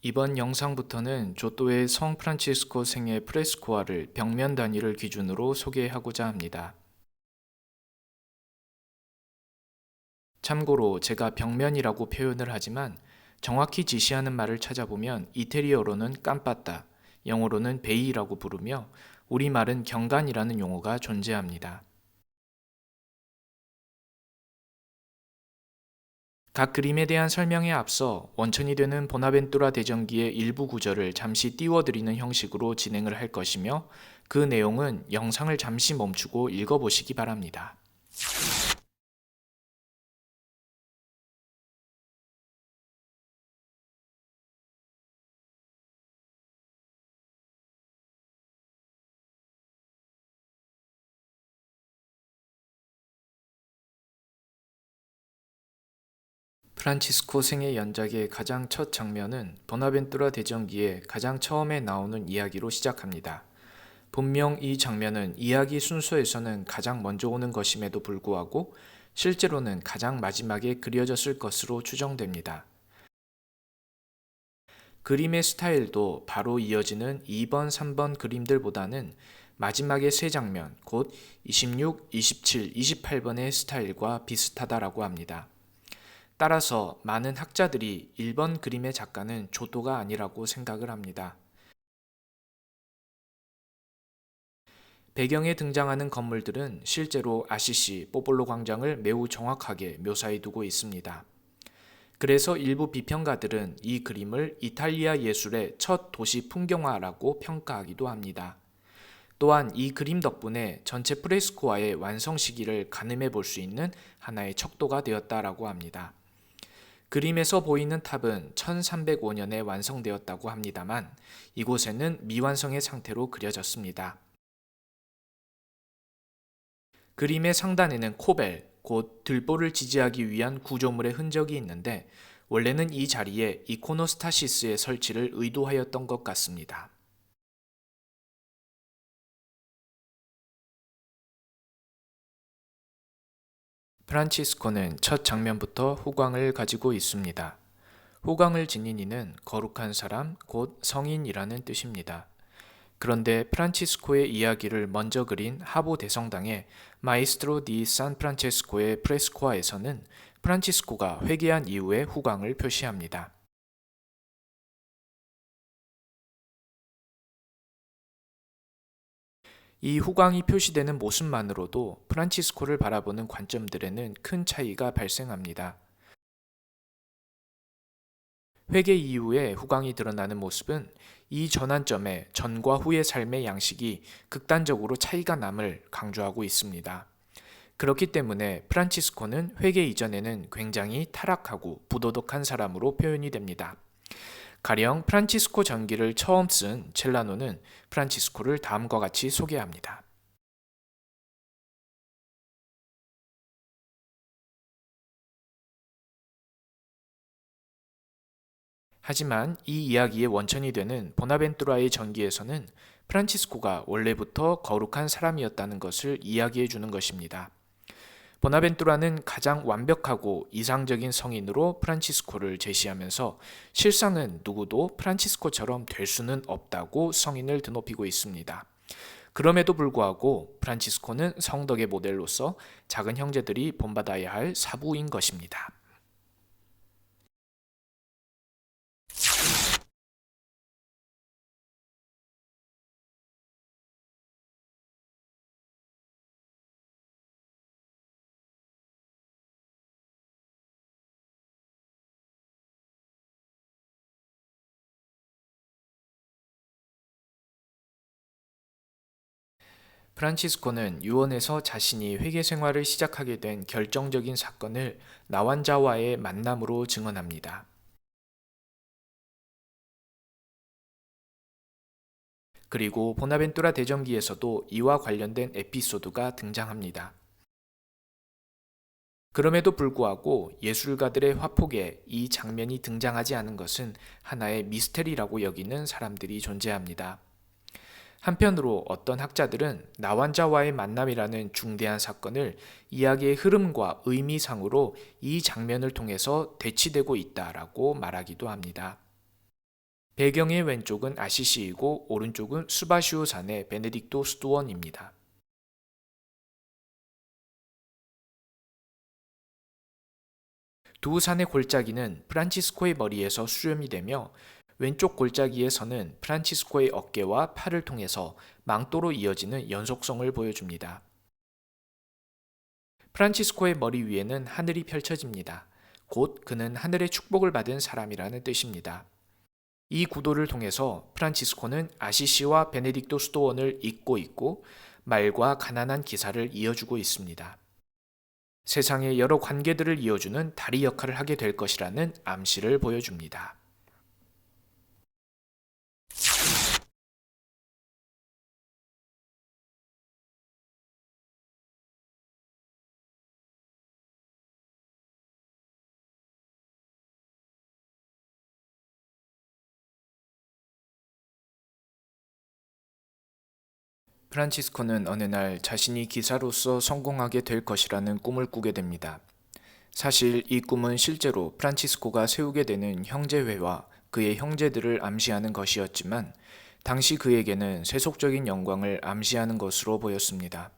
이번 영상부터는 조또의 성 프란치스코 생애 프레스코화를 벽면 단위를 기준으로 소개하고자 합니다. 참고로 제가 벽면이라고 표현을 하지만 정확히 지시하는 말을 찾아보면 이태리어로는 깜빠따, 영어로는 베이라고 부르며 우리말은 경간이라는 용어가 존재합니다. 각 그림에 대한 설명에 앞서 원천이 되는 보나벤투라 대전기의 일부 구절을 잠시 띄워드리는 형식으로 진행을 할 것이며 그 내용은 영상을 잠시 멈추고 읽어보시기 바랍니다. 프란치스코 생애 연작의 가장 첫 장면은 보나벤투라 대전기에 가장 처음에 나오는 이야기로 시작합니다. 분명 이 장면은 이야기 순서에서는 가장 먼저 오는 것임에도 불구하고 실제로는 가장 마지막에 그려졌을 것으로 추정됩니다. 그림의 스타일도 바로 이어지는 2번, 3번 그림들보다는 마지막의 세 장면, 곧 26, 27, 28번의 스타일과 비슷하다라고 합니다. 따라서 많은 학자들이 1번 그림의 작가는 조또가 아니라고 생각을 합니다. 배경에 등장하는 건물들은 실제로 아시시 뽀볼로 광장을 매우 정확하게 묘사해 두고 있습니다. 그래서 일부 비평가들은 이 그림을 이탈리아 예술의 첫 도시 풍경화라고 평가하기도 합니다. 또한 이 그림 덕분에 전체 프레스코화의 완성 시기를 가늠해 볼 수 있는 하나의 척도가 되었다라고 합니다. 그림에서 보이는 탑은 1305년에 완성되었다고 합니다만 이곳에는 미완성의 상태로 그려졌습니다. 그림의 상단에는 코벨, 곧 들보를 지지하기 위한 구조물의 흔적이 있는데 원래는 이 자리에 이코노스타시스의 설치를 의도하였던 것 같습니다. 프란치스코는 첫 장면부터 후광을 가지고 있습니다. 후광을 지닌 이는 거룩한 사람, 곧 성인이라는 뜻입니다. 그런데 프란치스코의 이야기를 먼저 그린 하보 대성당의 마이스트로 디 산 프란체스코의 프레스코아에서는 프란치스코가 회개한 이후의 후광을 표시합니다. 이 후광이 표시되는 모습만으로도 프란치스코를 바라보는 관점들에는 큰 차이가 발생합니다. 회개 이후에 후광이 드러나는 모습은 이 전환점에 전과 후의 삶의 양식이 극단적으로 차이가 남을 강조하고 있습니다. 그렇기 때문에 프란치스코는 회개 이전에는 굉장히 타락하고 부도덕한 사람으로 표현이 됩니다. 가령 프란치스코 전기를 처음 쓴 첼라노는 프란치스코를 다음과 같이 소개합니다. 하지만 이 이야기의 원천이 되는 보나벤투라의 전기에서는 프란치스코가 원래부터 거룩한 사람이었다는 것을 이야기해 주는 것입니다. 보나벤투라는 가장 완벽하고 이상적인 성인으로 프란치스코를 제시하면서 실상은 누구도 프란치스코처럼 될 수는 없다고 성인을 드높이고 있습니다. 그럼에도 불구하고 프란치스코는 성덕의 모델로서 작은 형제들이 본받아야 할 사부인 것입니다. 프란치스코는 유언에서 자신이 회개 생활을 시작하게 된 결정적인 사건을 나완자와의 만남으로 증언합니다. 그리고 보나벤투라 대전기에서도 이와 관련된 에피소드가 등장합니다. 그럼에도 불구하고 예술가들의 화폭에 이 장면이 등장하지 않은 것은 하나의 미스테리라고 여기는 사람들이 존재합니다. 한편으로 어떤 학자들은 나완자와의 만남이라는 중대한 사건을 이야기의 흐름과 의미상으로 이 장면을 통해서 대치되고 있다라고 말하기도 합니다. 배경의 왼쪽은 아시시이고 오른쪽은 수바시오 산의 베네딕토 수도원입니다. 두 산의 골짜기는 프란치스코의 머리에서 수렴이 되며 왼쪽 골짜기에서는 프란치스코의 어깨와 팔을 통해서 망토로 이어지는 연속성을 보여줍니다. 프란치스코의 머리 위에는 하늘이 펼쳐집니다. 곧 그는 하늘의 축복을 받은 사람이라는 뜻입니다. 이 구도를 통해서 프란치스코는 아시시와 베네딕토 수도원을 잇고 있고 말과 가난한 기사를 이어주고 있습니다. 세상의 여러 관계들을 이어주는 다리 역할을 하게 될 것이라는 암시를 보여줍니다. 프란치스코는 어느 날 자신이 기사로서 성공하게 될 것이라는 꿈을 꾸게 됩니다. 사실 이 꿈은 실제로 프란치스코가 세우게 되는 형제회와 그의 형제들을 암시하는 것이었지만 당시 그에게는 세속적인 영광을 암시하는 것으로 보였습니다.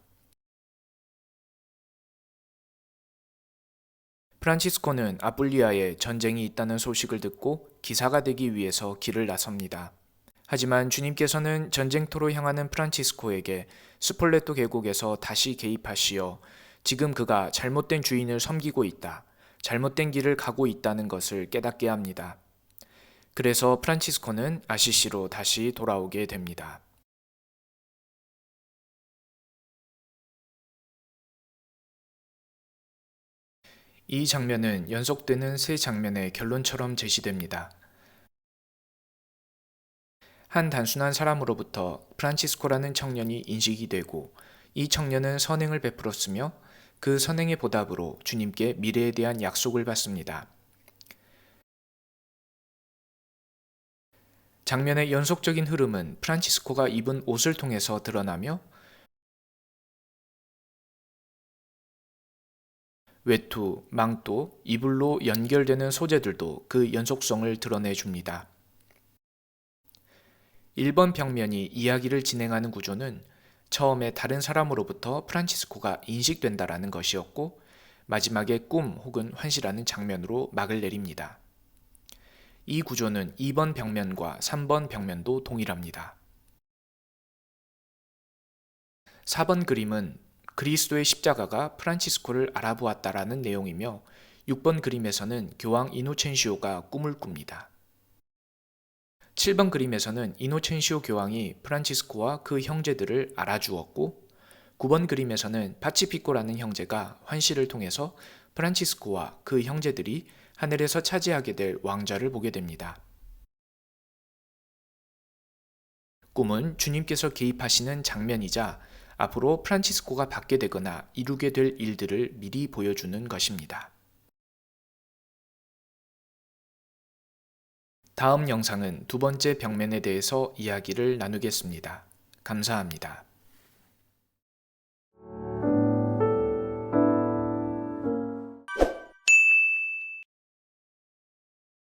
프란치스코는 아뿔리아에 전쟁이 있다는 소식을 듣고 기사가 되기 위해서 길을 나섭니다. 하지만 주님께서는 전쟁터로 향하는 프란치스코에게 스폴레토 계곡에서 다시 개입하시어 지금 그가 잘못된 주인을 섬기고 있다, 잘못된 길을 가고 있다는 것을 깨닫게 합니다. 그래서 프란치스코는 아시시로 다시 돌아오게 됩니다. 이 장면은 연속되는 세 장면의 결론처럼 제시됩니다. 한 단순한 사람으로부터 프란치스코라는 청년이 인식이 되고 이 청년은 선행을 베풀었으며 그 선행의 보답으로 주님께 미래에 대한 약속을 받습니다. 장면의 연속적인 흐름은 프란치스코가 입은 옷을 통해서 드러나며 외투, 망토, 이불로 연결되는 소재들도 그 연속성을 드러내줍니다. 1번 벽면이 이야기를 진행하는 구조는 처음에 다른 사람으로부터 프란치스코가 인식된다라는 것이었고 마지막에 꿈 혹은 환시라는 장면으로 막을 내립니다. 이 구조는 2번 벽면과 3번 벽면도 동일합니다. 4번 그림은 그리스도의 십자가가 프란치스코를 알아보았다라는 내용이며 6번 그림에서는 교황 이노첸시오가 꿈을 꿉니다. 7번 그림에서는 이노첸시오 교황이 프란치스코와 그 형제들을 알아주었고 9번 그림에서는 파치피코라는 형제가 환시를 통해서 프란치스코와 그 형제들이 하늘에서 차지하게 될 왕좌를 보게 됩니다. 꿈은 주님께서 개입하시는 장면이자 앞으로 프란치스코가 받게 되거나 이루게 될 일들을 미리 보여주는 것입니다. 다음 영상은 두 번째 벽면에 대해서 이야기를 나누겠습니다. 감사합니다.